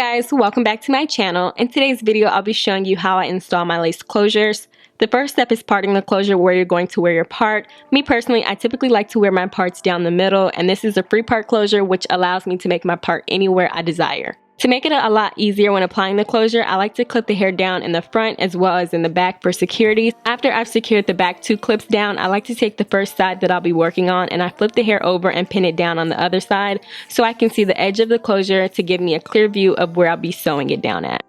guys, welcome back to my channel. In today's video, I'll be showing you how I install my lace closures. The first step is parting the closure where you're going to wear your part. Me personally, I typically like to wear my parts down the middle, and this is a free part closure which allows me to make my part anywhere I desire. To make it a lot easier when applying the closure, I like to clip the hair down in the front as well as in the back for security. After I've secured the back 2 clips down, I like to take the first side that I'll be working on and I flip the hair over and pin it down on the other side so I can see the edge of the closure to give me a clear view of where I'll be sewing it down at.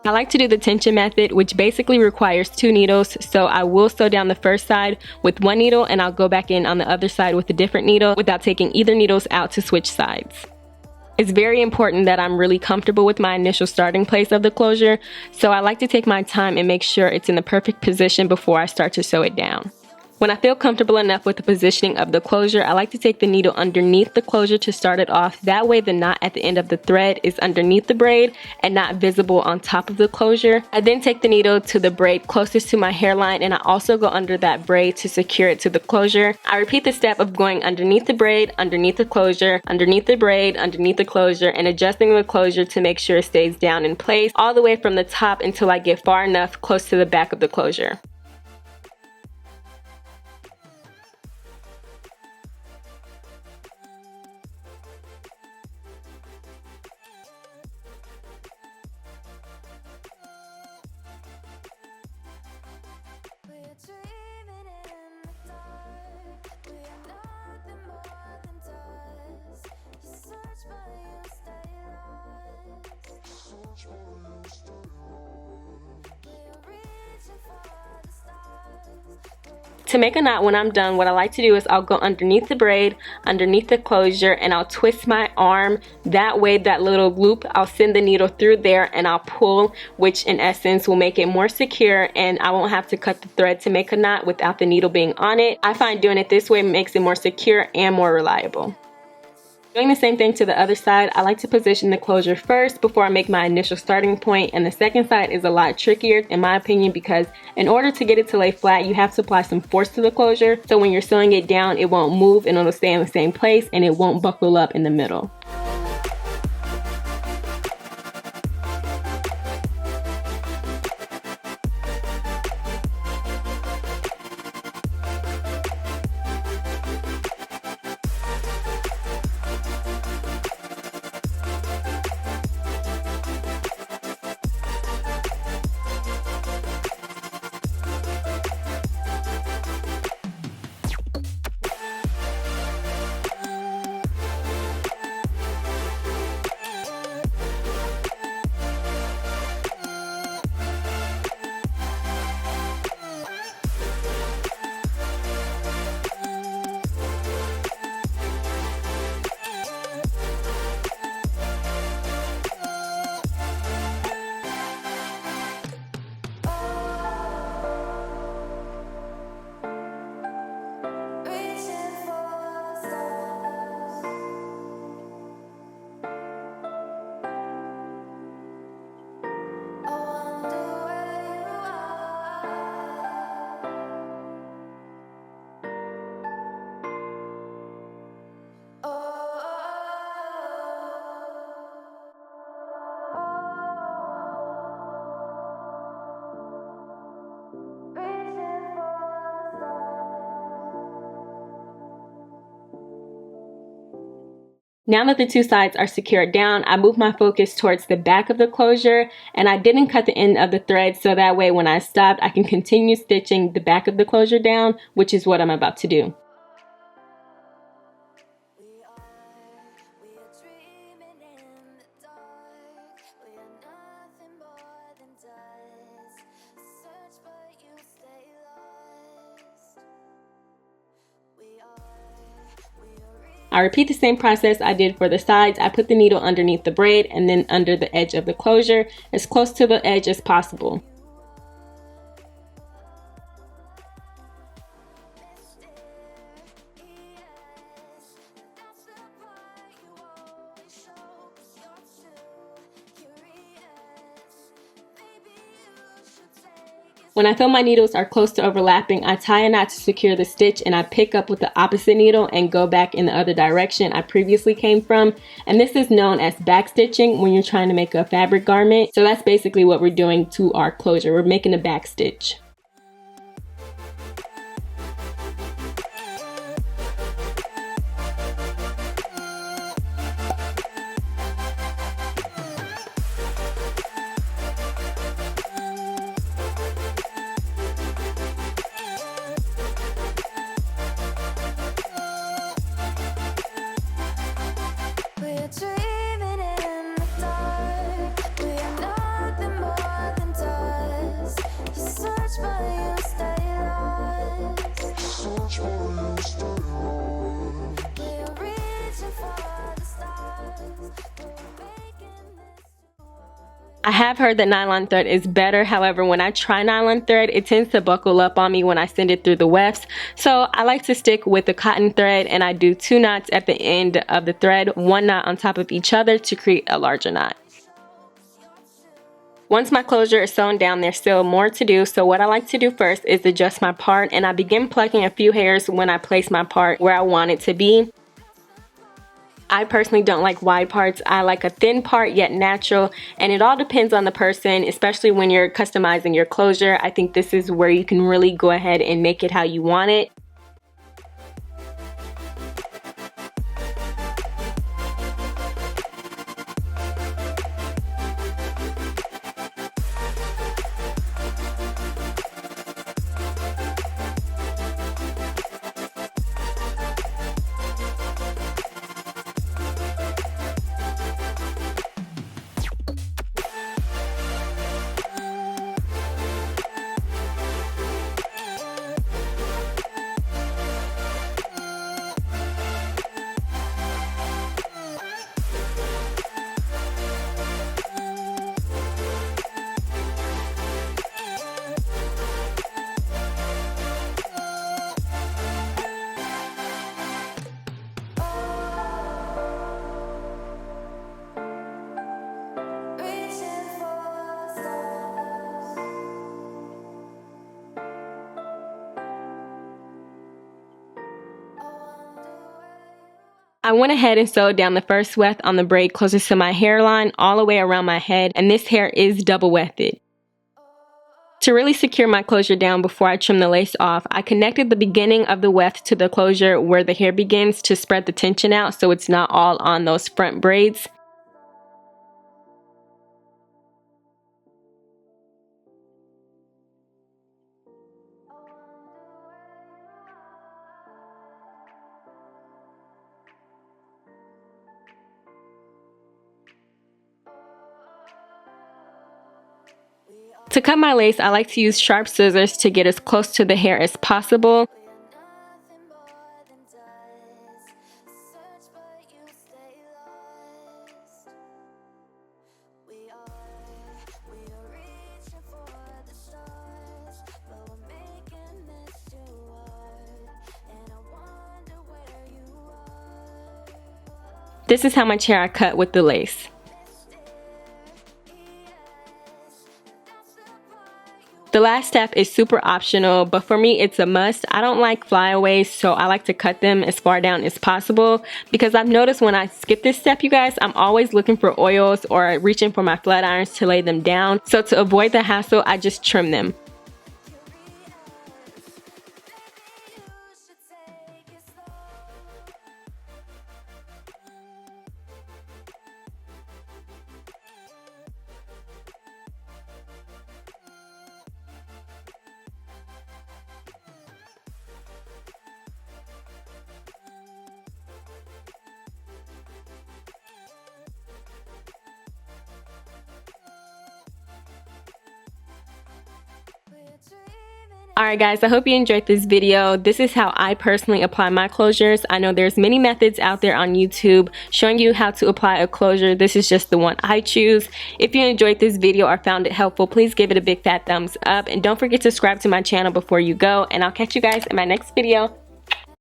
I like to do the tension method, which basically requires 2 needles, so I will sew down the first side with 1 needle and I'll go back in on the other side with a different needle without taking either needles out to switch sides. It's very important that I'm really comfortable with my initial starting place of the closure, so I like to take my time and make sure it's in the perfect position before I start to sew it down. When I feel comfortable enough with the positioning of the closure, I like to take the needle underneath the closure to start it off. That way the knot at the end of the thread is underneath the braid and not visible on top of the closure. I then take the needle to the braid closest to my hairline and I also go under that braid to secure it to the closure. I repeat the step of going underneath the braid, underneath the closure, underneath the braid, underneath the closure, and adjusting the closure to make sure it stays down in place all the way from the top until I get far enough close to the back of the closure. To make a knot when I'm done, what I like to do is I'll go underneath the braid, underneath the closure, and I'll twist my arm. That way, that little loop, I'll send the needle through there and I'll pull, which in essence will make it more secure and I won't have to cut the thread to make a knot without the needle being on it. I find doing it this way makes it more secure and more reliable. Doing the same thing to the other side, I like to position the closure first before I make my initial starting point, and the second side is a lot trickier in my opinion because in order to get it to lay flat, you have to apply some force to the closure, so when you're sewing it down, it won't move and it'll stay in the same place and it won't buckle up in the middle. Now that the 2 sides are secured down, I move my focus towards the back of the closure, and I didn't cut the end of the thread so that way when I stopped I can continue stitching the back of the closure down, which is what I'm about to do. I repeat the same process I did for the sides. I put the needle underneath the braid and then under the edge of the closure, as close to the edge as possible. When I feel my needles are close to overlapping, I tie a knot to secure the stitch, and I pick up with the opposite needle and go back in the other direction I previously came from. And this is known as back stitching when you're trying to make a fabric garment. So that's basically what we're doing to our closure. We're making a back stitch. I have heard that nylon thread is better. However, when I try nylon thread, it tends to buckle up on me when I send it through the wefts. So I like to stick with the cotton thread, and I do 2 knots at the end of the thread, 1 knot on top of each other to create a larger knot. Once my closure is sewn down, there's still more to do. So what I like to do first is adjust my part, and I begin plucking a few hairs when I place my part where I want it to be. I personally don't like wide parts. I like a thin part yet natural, and it all depends on the person, especially when you're customizing your closure. I think this is where you can really go ahead and make it how you want it. I went ahead and sewed down the first weft on the braid closest to my hairline all the way around my head, and this hair is double wefted. To really secure my closure down before I trim the lace off, I connected the beginning of the weft to the closure where the hair begins to spread the tension out so it's not all on those front braids. To cut my lace, I like to use sharp scissors to get as close to the hair as possible. This is how much hair I cut with the lace. The last step is super optional, but for me it's a must. I don't like flyaways, so I like to cut them as far down as possible because I've noticed when I skip this step, you guys, I'm always looking for oils or reaching for my flat irons to lay them down. So to avoid the hassle, I just trim them. Alright guys, I hope you enjoyed this video. This is how I personally apply my closures. I know there's many methods out there on YouTube showing you how to apply a closure. This is just the one I choose. If you enjoyed this video or found it helpful, please give it a big fat thumbs up. And don't forget to subscribe to my channel before you go. And I'll catch you guys in my next video.